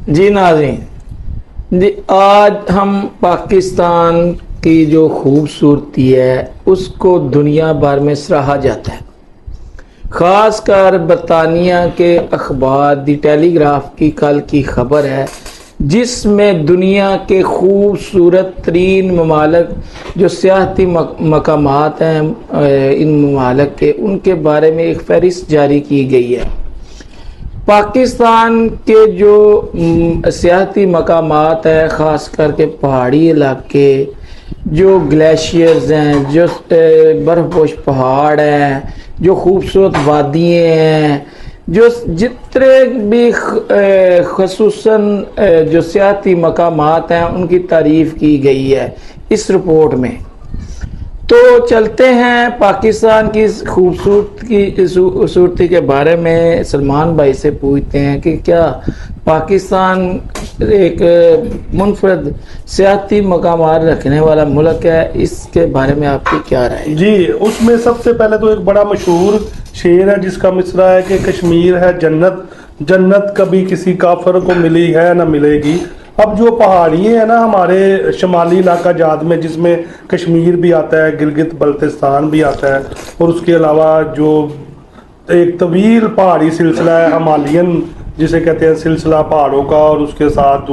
جی ناظرین، جی آج ہم پاکستان کی جو خوبصورتی ہے اس کو دنیا بھر میں سراہا جاتا ہے، خاص کر برطانیہ کے اخبار دی ٹیلی گراف کی کل کی خبر ہے جس میں دنیا کے خوبصورت ترین ممالک جو سیاحتی مقامات ہیں ان ممالک کے، ان کے بارے میں ایک فہرست جاری کی گئی ہے۔ پاکستان کے جو سیاحتی مقامات ہیں، خاص کر کے پہاڑی علاقے، جو گلیشیئرز ہیں، جو برف پوش پہاڑ ہیں، جو خوبصورت وادیاں ہیں، جو جتنے بھی خصوصاً جو سیاحتی مقامات ہیں ان کی تعریف کی گئی ہے اس رپورٹ میں۔ تو چلتے ہیں پاکستان کی خوبصورتی کے بارے میں سلمان بھائی سے پوچھتے ہیں کہ کیا پاکستان ایک منفرد سیاحتی مقامات رکھنے والا ملک ہے، اس کے بارے میں آپ کی کیا رائے ہے؟ جی، اس میں سب سے پہلے تو ایک بڑا مشہور شعر ہے جس کا مصرع ہے کہ کشمیر ہے جنت، جنت کبھی کسی کافر کو ملی ہے نہ ملے گی۔ اب جو پہاڑی ہیں نا ہمارے شمالی علاقہ جات میں، جس میں کشمیر بھی آتا ہے، گلگت بلتستان بھی آتا ہے، اور اس کے علاوہ جو ایک طویل پہاڑی سلسلہ ہے ہمالین جسے کہتے ہیں سلسلہ پہاڑوں کا، اور اس کے ساتھ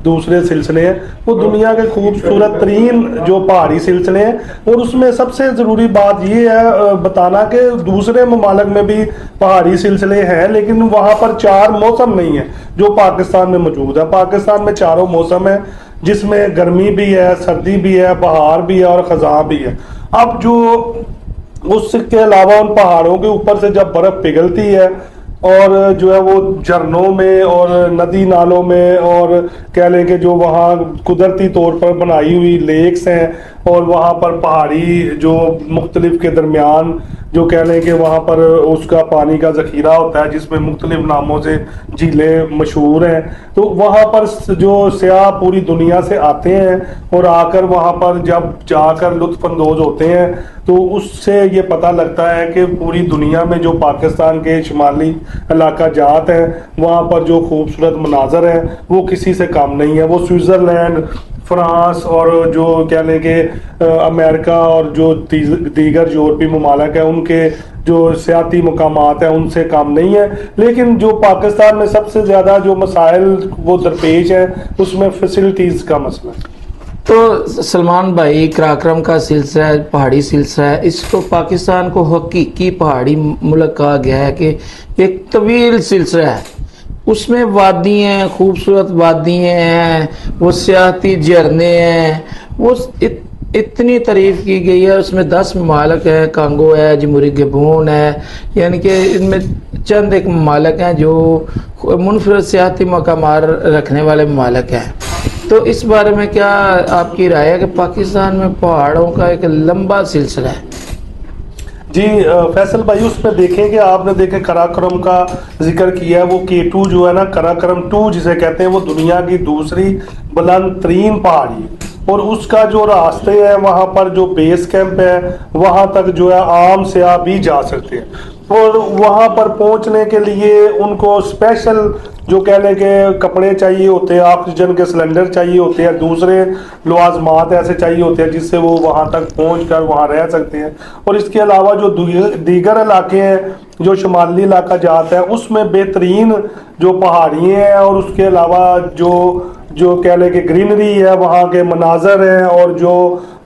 دوسرے سلسلے ہیں، وہ دنیا کے خوبصورت ترین جو پہاڑی سلسلے ہیں۔ اور اس میں سب سے ضروری بات یہ ہے بتانا کہ دوسرے ممالک میں بھی پہاڑی سلسلے ہیں، لیکن وہاں پر 4 موسم نہیں ہیں جو پاکستان میں موجود ہے۔ پاکستان میں 4 موسم ہیں، جس میں گرمی بھی ہے، سردی بھی ہے، بہار بھی ہے اور خزاں بھی ہے۔ اب جو اس کے علاوہ ان پہاڑوں کے اوپر سے جب برف پگھلتی ہے اور جو ہے وہ جھرنوں میں اور ندی نالوں میں، اور کہہ لیں کہ جو وہاں قدرتی طور پر بنائی ہوئی لیکس ہیں، اور وہاں پر پہاڑی جو مختلف کے درمیان جو کہہ لیں کہ وہاں پر اس کا پانی کا ذخیرہ ہوتا ہے جس میں مختلف ناموں سے جھیلیں مشہور ہیں، تو وہاں پر جو سیاح پوری دنیا سے آتے ہیں اور آ کر وہاں پر جب جا کر لطف اندوز ہوتے ہیں تو اس سے یہ پتہ لگتا ہے کہ پوری دنیا میں جو پاکستان کے شمالی علاقہ جات ہیں وہاں پر جو خوبصورت مناظر ہیں وہ کسی سے کم نہیں ہے۔ وہ سوئٹزرلینڈ، فرانس اور جو کہہ لیں کہ امریکہ اور جو دیگر یورپی ممالک ہیں ان کے جو سیاحتی مقامات ہیں ان سے کم نہیں ہے۔ لیکن جو پاکستان میں سب سے زیادہ جو مسائل وہ درپیش ہیں اس میں فیسلٹیز کا مسئلہ ہے۔ تو سلمان بھائی، کراکرم کا سلسلہ ہے، پہاڑی سلسلہ ہے، اس کو پاکستان کو حقیقی پہاڑی ملک کہا گیا ہے کہ ایک طویل سلسلہ ہے، اس میں وادی ہیں، خوبصورت وادی ہیں، وہ سیاحتی جھرنے ہیں، وہ اتنی تعریف کی گئی ہے۔ اس میں 10 ممالک ہیں، کانگو ہے، جمہوری گیبون ہے، یعنی کہ ان میں چند ایک ممالک ہیں جو منفرد سیاحتی مقامات رکھنے والے ممالک ہیں۔ تو اس بارے میں کیا آپ کی رائے ہے کہ پاکستان میں پہاڑوں کا ایک لمبا سلسلہ ہے؟ جی فیصل بھائی، اس میں دیکھیں کہ آپ نے دیکھیں کراکرم کا ذکر کیا ہے، وہ K2 جو ہے نا، کراکرم 2 جسے کہتے ہیں، وہ دنیا کی دوسری بلند ترین پہاڑی ہے، اور اس کا جو راستے ہیں وہاں پر جو بیس کیمپ ہے وہاں تک جو ہے عام سیاح بھی جا سکتے ہیں، اور وہاں پر پہنچنے کے لیے ان کو اسپیشل جو کہہ لیں کہ کپڑے چاہیے ہوتے ہیں، آکسیجن کے سلنڈر چاہیے ہوتے ہیں، دوسرے لوازمات ایسے چاہیے ہوتے ہیں جس سے وہ وہاں تک پہنچ کر وہاں رہ سکتے ہیں۔ اور اس کے علاوہ جو دیگر علاقے ہیں جو شمالی علاقہ جاتا ہے اس میں بہترین جو پہاڑی ہیں، اور اس کے علاوہ جو کہہ لیں کہ گرینری ہے، وہاں کے مناظر ہیں، اور جو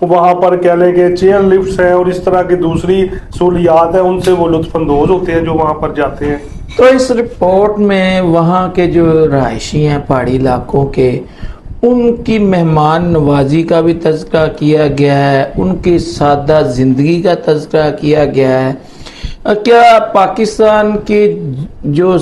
وہاں پر کہہ لیں کہ چیئر لفٹس ہیں اور اس طرح کی دوسری سہولیات ہیں، ان سے وہ لطف اندوز ہوتے ہیں جو وہاں پر جاتے ہیں۔ تو اس رپورٹ میں وہاں کے جو رہائشی ہیں پہاڑی علاقوں کے، ان کی مہمان نوازی کا بھی تذکرہ کیا گیا ہے، ان کی سادہ زندگی کا تذکرہ کیا گیا ہے۔ کیا پاکستان کے جو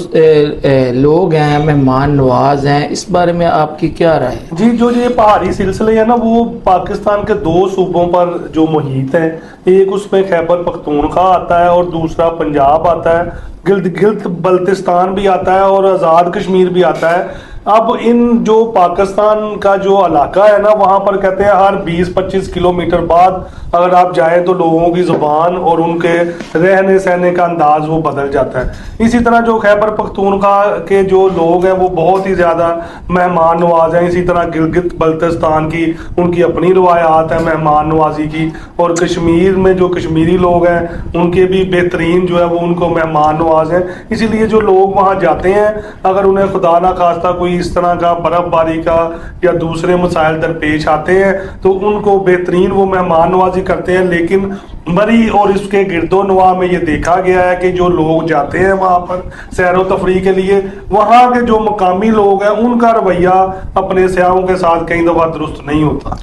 لوگ ہیں مہمان نواز ہیں، اس بارے میں آپ کی کیا رائے ہے؟ جی، جو یہ پہاڑی سلسلے ہیں نا وہ پاکستان کے 2 صوبوں پر جو محیط ہیں، ایک اس میں خیبر پختونخوا آتا ہے اور دوسرا پنجاب آتا ہے، گلگت بلتستان بھی آتا ہے اور آزاد کشمیر بھی آتا ہے۔ اب ان جو پاکستان کا جو علاقہ ہے نا وہاں پر کہتے ہیں ہر 20-25 کلومیٹر بعد اگر آپ جائیں تو لوگوں کی زبان اور ان کے رہنے سہنے کا انداز وہ بدل جاتا ہے. اسی طرح جو خیبر پختونخوا کے جو لوگ ہیں وہ بہت ہی زیادہ مہمان نواز ہیں. اسی طرح گلگت بلتستان کی ان کی اپنی روایات ہیں مہمان نوازی کی, اور کشمیر میں جو کشمیری لوگ ہیں ان کے بھی بہترین جو ہے وہ ان کو مہمان نواز ہیں. اسی لیے جو لوگ وہاں جاتے ہیں اگر انہیں خدا نہ خواستہ کوئی اس طرح کا برف باری کا یا دوسرے مسائل درپیش آتے ہیں تو ان کو بہترین وہ مہمان نوازی کرتے ہیں. لیکن مری اور اس کے گرد و نواح میں یہ دیکھا گیا ہے کہ جو لوگ جاتے ہیں وہاں پر سیر و تفریح کے لیے, وہاں کے جو مقامی لوگ ہیں ان کا رویہ اپنے سیاحوں کے ساتھ کئی دفعہ درست نہیں ہوتا.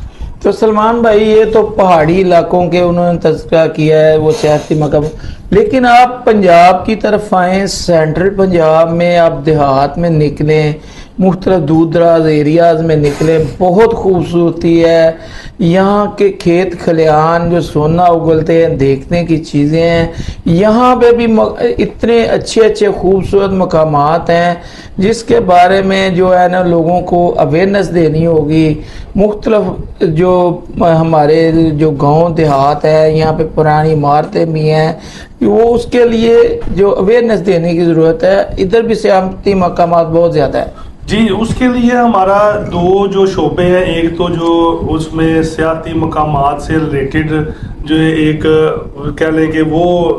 تو سلمان بھائی یہ تو پہاڑی علاقوں کے انہوں نے تذکرہ کیا ہے, وہ سیاحتی مقام, لیکن آپ پنجاب کی طرف آئیں, سینٹرل پنجاب میں آپ دیہات میں نکلیں, مختلف دور دراز ایریاز میں نکلیں, بہت خوبصورتی ہے. یہاں کے کھیت کھلیان جو سونا اگلتے ہیں دیکھنے کی چیزیں ہیں. یہاں پہ بھی اتنے اچھے اچھے خوبصورت مقامات ہیں جس کے بارے میں جو ہے نا لوگوں کو اویئرنیس دینی ہوگی. مختلف جو ہمارے جو گاؤں دیہات ہے یہاں پہ پرانی عمارتیں بھی ہیں, وہ اس کے لیے جو اویئرنیس دینے کی ضرورت ہے. ادھر بھی سیاحتی مقامات بہت زیادہ ہے. جی, اس کے لیے ہمارا دو جو شعبے ہیں, ایک تو جو اس میں سیاحتی مقامات سے ریلیٹڈ جو ہے ایک کہہ لیں کہ وہ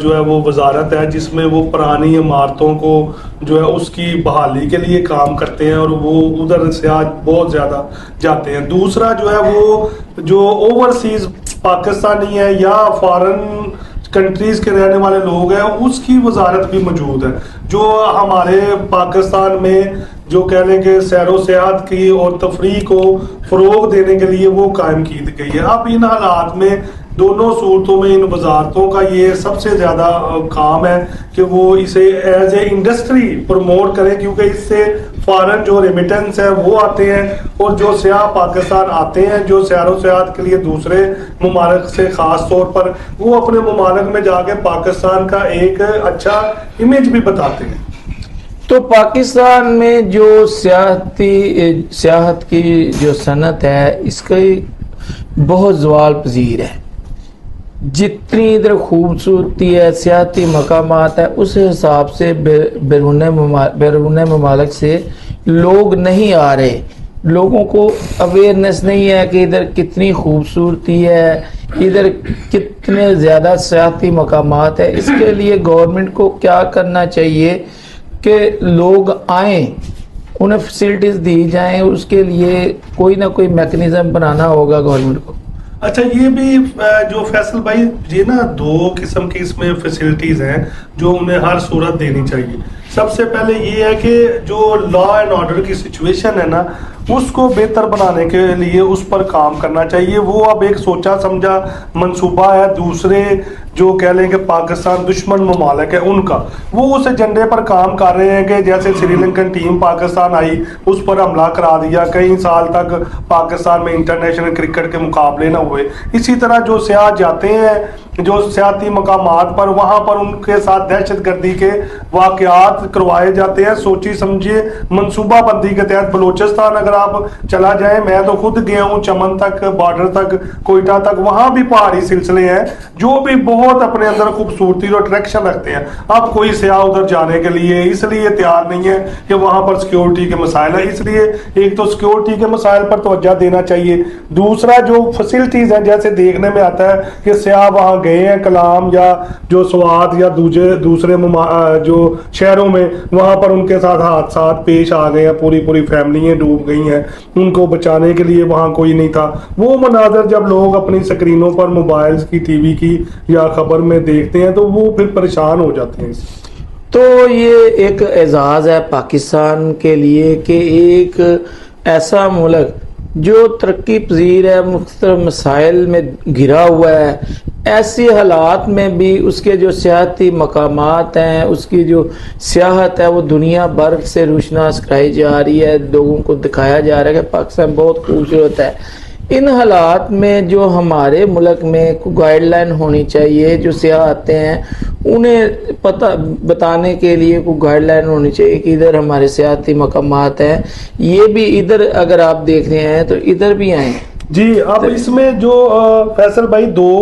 جو ہے وہ وزارت ہے جس میں وہ پرانی عمارتوں کو جو ہے اس کی بحالی کے لیے کام کرتے ہیں اور وہ ادھر سیاح بہت زیادہ جاتے ہیں. دوسرا جو ہے وہ جو اوورسیز پاکستانی ہے یا فارن کنٹریز کے رہنے والے لوگ ہیں اس کی وزارت بھی موجود ہے جو ہمارے پاکستان میں جو کہہ لیں کہ سیر و سیاحت کی اور تفریح کو فروغ دینے کے لیے وہ قائم کی گئی ہے. اب ان حالات میں دونوں صورتوں میں ان وزارتوں کا یہ سب سے زیادہ کام ہے کہ وہ اسے ایز اے انڈسٹری پروموٹ کریں, کیونکہ اس سے فارن جو ریمیٹنس ہے وہ آتے ہیں اور جو سیاح پاکستان آتے ہیں جو سیر و سیاحت کے لیے دوسرے ممالک سے خاص طور پر وہ اپنے ممالک میں جا کے پاکستان کا ایک اچھا امیج بھی بتاتے ہیں. تو پاکستان میں جو سیاحت کی جو صنعت ہے اس کی بہت زوال پذیر ہے. جتنی ادھر خوبصورتی ہے سیاحتی مقامات ہے اس حساب سے بیرون ممالک سے لوگ نہیں آ رہے. لوگوں کو اویئرنیس نہیں ہے کہ ادھر کتنی خوبصورتی ہے, ادھر کتنے زیادہ سیاحتی مقامات ہے. اس کے لیے گورنمنٹ کو کیا کرنا چاہیے کہ لوگ آئیں, انہیں فیسلٹیز دی جائیں, اس کے لیے کوئی نہ کوئی میکنزم بنانا ہوگا گورنمنٹ کو. اچھا, یہ بھی جو فیصل بھائی یہ نا دو قسم کی اس میں فیسلٹیز ہیں جو انہیں ہر صورت دینی چاہیے. سب سے پہلے یہ ہے کہ جو لا اینڈ آرڈر کی سچویشن ہے نا اس کو بہتر بنانے کے لیے اس پر کام کرنا چاہیے. وہ اب ایک سوچا سمجھا منصوبہ ہے. دوسرے جو کہہ لیں کہ پاکستان دشمن ممالک ہے ان کا وہ اس ایجنڈے پر کام کر رہے ہیں کہ جیسے سری لنکن ٹیم پاکستان آئی اس پر حملہ کرا دیا, کئی سال تک پاکستان میں انٹرنیشنل کرکٹ کے مقابلے نہ ہوئے. اسی طرح جو سیاح جاتے ہیں جو سیاحتی مقامات پر وہاں پر ان کے ساتھ دہشت گردی کے واقعات کروائے جاتے ہیں. سوچی سمجھے منصوبہ بندی کے تحت بلوچستان اگر آپ چلا جائیں, میں تو خود گیا ہوں چمن تک, بارڈر تک, کوئٹہ تک, وہاں بھی پہاڑی سلسلے ہیں جو بھی بہت اپنے اندر خوبصورتی اور اٹریکشن رکھتے ہیں. اب کوئی سیاح ادھر جانے کے لیے اس لیے تیار نہیں ہے کہ وہاں پر سیکیورٹی کے مسائل ہیں. اس لیے ایک تو سیکیورٹی کے مسائل پر توجہ دینا چاہیے. دوسرا جو فیسلٹیز ہیں جیسے دیکھنے میں آتا ہے کہ سیاح وہاں گئے ہیں کلام یا جو سوات یا دوسرے جو شہروں میں, وہاں پر ان کے ساتھ حادثات پیش آ گئے ہیں, پوری فیملیاں ڈوب گئی ہیں, ان کو بچانے کے لیے وہاں کوئی نہیں تھا. وہ مناظر جب لوگ اپنی سکرینوں پر موبائلز کی, ٹی وی کی یا خبر میں دیکھتے ہیں تو وہ پھر پریشان ہو جاتے ہیں. تو یہ ایک اعزاز ہے پاکستان کے لیے کہ ایک ایسا ملک جو ترقی پذیر ہے, مختلف مسائل میں گھرا ہوا ہے, ایسی حالات میں بھی اس کے جو سیاحتی مقامات ہیں, اس کی جو سیاحت ہے وہ دنیا بھر سے روشناس کرائی جا رہی ہے, لوگوں کو دکھایا جا رہا ہے کہ پاکستان بہت خوبصورت ہے. ان حالات میں جو ہمارے ملک میں گائیڈ لائن ہونی چاہیے، جو سیاح آتے ہیں انہیں پتہ بتانے کے لیے کوئی گائیڈ لائن ہونی چاہیے کہ ادھر ہمارے سیاحتی مقامات ہیں، یہ بھی ادھر اگر آپ دیکھ رہے ہیں تو ادھر بھی آئیں۔ جی اب اس میں جو فیصل بھائی دو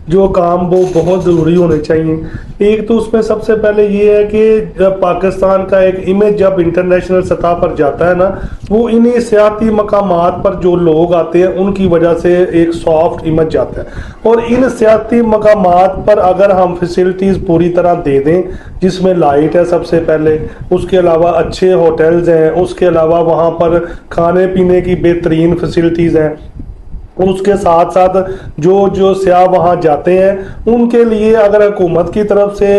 جو کام وہ بہت ضروری ہونے چاہیے۔ ایک تو اس میں سب سے پہلے یہ ہے کہ جب پاکستان کا ایک امیج جب انٹرنیشنل سطح پر جاتا ہے نا، وہ انہی سیاحتی مقامات پر جو لوگ آتے ہیں ان کی وجہ سے ایک سافٹ امیج جاتا ہے، اور ان سیاحتی مقامات پر اگر ہم فیسلٹیز پوری طرح دے دیں، جس میں لائٹ ہے سب سے پہلے، اس کے علاوہ اچھے ہوٹلز ہیں، اس کے علاوہ وہاں پر کھانے پینے کی بہترین فیسلٹیز ہیں، اور اس کے ساتھ ساتھ جو سیاح وہاں جاتے ہیں ان کے لیے اگر حکومت کی طرف سے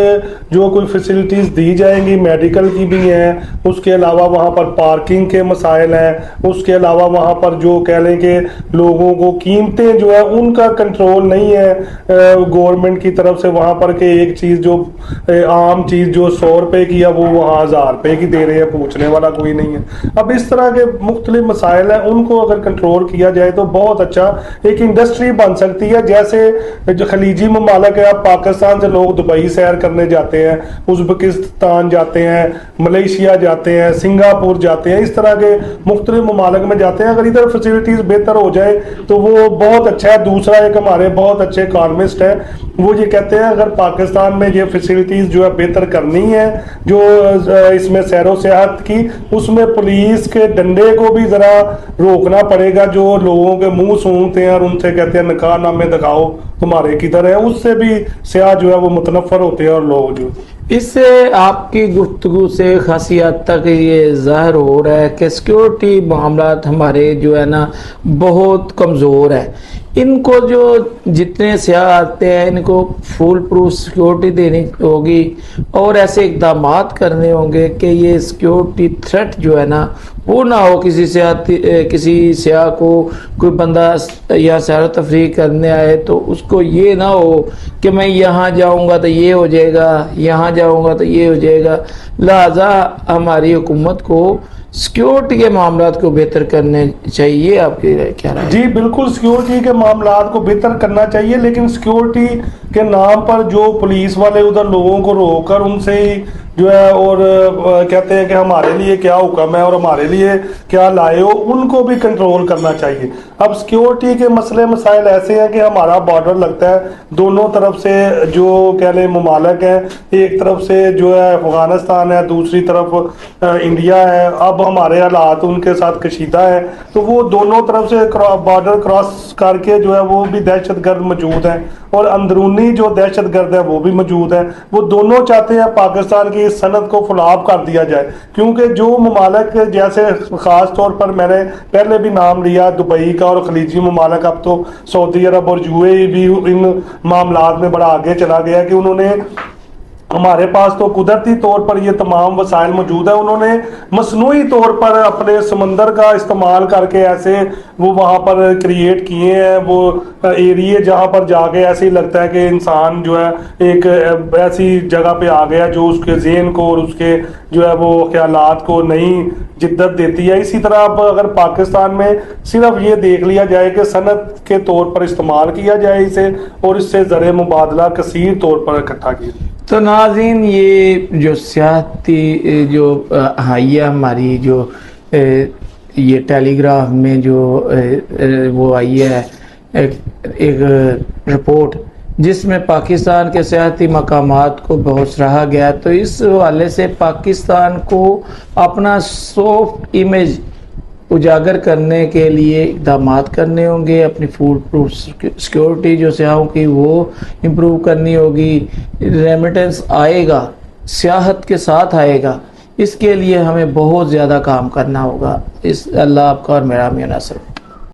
جو کوئی فیسلٹیز دی جائیں گی، میڈیکل کی بھی ہیں، اس کے علاوہ وہاں پر پارکنگ کے مسائل ہیں، اس کے علاوہ وہاں پر جو کہہ لیں کہ لوگوں کو قیمتیں جو ہے ان کا کنٹرول نہیں ہے گورنمنٹ کی طرف سے وہاں پر، کہ ایک چیز جو عام چیز جو 100 روپے کی ہے وہ وہاں 1000 روپے کی دے رہے ہیں، پوچھنے والا کوئی نہیں ہے۔ اب اس طرح کے مختلف مسائل ہیں، ان کو اگر کنٹرول کیا جائے تو بہت اچھا ایک انڈسٹری بن سکتی ہے۔ جیسے جو خلیجی ممالک ہے، اب پاکستان سے لوگ دبئی سیر کرنے جاتے ہیں، ازبکستان جاتے ہیں، ملیشیا جاتے ہیں، سنگاپور جاتے ہیں، اس طرح کے مختلف ممالک میں جاتے ہیں۔ اگر ادھر فیسلٹیز بہتر ہو جائے تو وہ بہت اچھا ہے۔ دوسرا ایک ہمارے بہت اچھے اکانومسٹ ہیں، وہ یہ کہتے ہیں اگر پاکستان میں یہ فیسلٹیز جو ہے بہتر کرنی ہے، جو اس میں سیر و سیاحت کی، اس میں پولیس کے ڈنڈے کو بھی ذرا روکنا پڑے گا، جو لوگوں کے منہ سونگتے ہیں اور ان سے کہتے ہیں نکاح نامے دکھاؤ تمہارے کدھر ہے، اس سے بھی سیاح جو ہے وہ متنفر ہوتے ہیں، اور لوگ جو اس سے آپ کی گفتگو سے خاصی حد تک یہ ظاہر ہو رہا ہے کہ سیکیورٹی معاملات ہمارے جو ہے نا بہت کمزور ہے۔ ان کو جو جتنے سیاح آتے ہیں ان کو فول پروف سیکیورٹی دینی ہوگی، اور ایسے اقدامات کرنے ہوں گے کہ یہ سیکیورٹی تھریٹ جو ہے نا وہ نہ ہو کسی سیاح کو، کوئی بندہ یا سیر و تفریح کرنے آئے تو اس کو یہ نہ ہو کہ میں یہاں جاؤں گا تو یہ ہو جائے گا، یہاں جاؤں گا تو یہ ہو جائے گا۔ لہذا ہماری حکومت کو سیکیورٹی کے معاملات کو بہتر کرنے چاہیے۔ آپ کی کیا رائے؟ جی بالکل، سیکیورٹی کے معاملات کو بہتر کرنا چاہیے، لیکن سیکیورٹی کے نام پر جو پولیس والے ادھر لوگوں کو روک کر ان سے ہی جو ہے اور کہتے ہیں کہ ہمارے لیے کیا حکم ہے اور ہمارے لیے کیا لائے ہو، ان کو بھی کنٹرول کرنا چاہیے۔ اب سیکیورٹی کے مسئلے مسائل ایسے ہیں کہ ہمارا بارڈر لگتا ہے دونوں طرف سے، جو کہہ لیں ممالک ہیں، ایک طرف سے جو ہے افغانستان ہے، دوسری طرف انڈیا ہے۔ اب ہمارے حالات ان کے ساتھ کشیدہ ہے، تو وہ دونوں طرف سے بارڈر کراس کر کے جو ہے وہ بھی دہشت گرد موجود ہیں، اور اندرونی جو دہشت گرد ہے وہ بھی موجود ہیں۔ وہ دونوں چاہتے ہیں پاکستان کی اس صنعت کو فلاب کر دیا جائے، کیونکہ جو ممالک جیسے خاص طور پر میں نے پہلے بھی نام لیا دبئی کا اور خلیجی ممالک، اب تو سعودی عرب اور یو اے ای بھی ان معاملات میں بڑا آگے چلا گیا کہ انہوں نے، ہمارے پاس تو قدرتی طور پر یہ تمام وسائل موجود ہیں، انہوں نے مصنوعی طور پر اپنے سمندر کا استعمال کر کے ایسے وہ وہاں پر کریٹ کیے ہیں وہ ایریے، جہاں پر جا کے ایسے ہی لگتا ہے کہ انسان جو ہے ایک ایسی جگہ پہ آ گیا جو اس کے ذہن کو اور اس کے جو ہے وہ خیالات کو نئی جدت دیتی ہے۔ اسی طرح اب اگر پاکستان میں صرف یہ دیکھ لیا جائے کہ صنعت کے طور پر استعمال کیا جائے اسے، اور اس سے زر مبادلہ کثیر طور پر اکٹھا کیا جائے۔ تو ناظرین، یہ جو سیاحتی جو حیہ ہماری جو یہ ٹیلی گراف میں جو وہ آئی ہے ایک رپورٹ جس میں پاکستان کے سیاحتی مقامات کو بہت سراہا گیا، تو اس حوالے سے پاکستان کو اپنا سافٹ امیج اجاگر کرنے کے لیے اقدامات کرنے ہوں گے، اپنی فوڈ پروف سیکیورٹی جو سیاحوں کی وہ امپروو کرنی ہوگی، ریمیٹنس آئے گا، سیاحت کے ساتھ آئے گا، اس کے لیے ہمیں بہت زیادہ کام کرنا ہوگا۔ اللہ آپ کا اور میرا میاں ناصر۔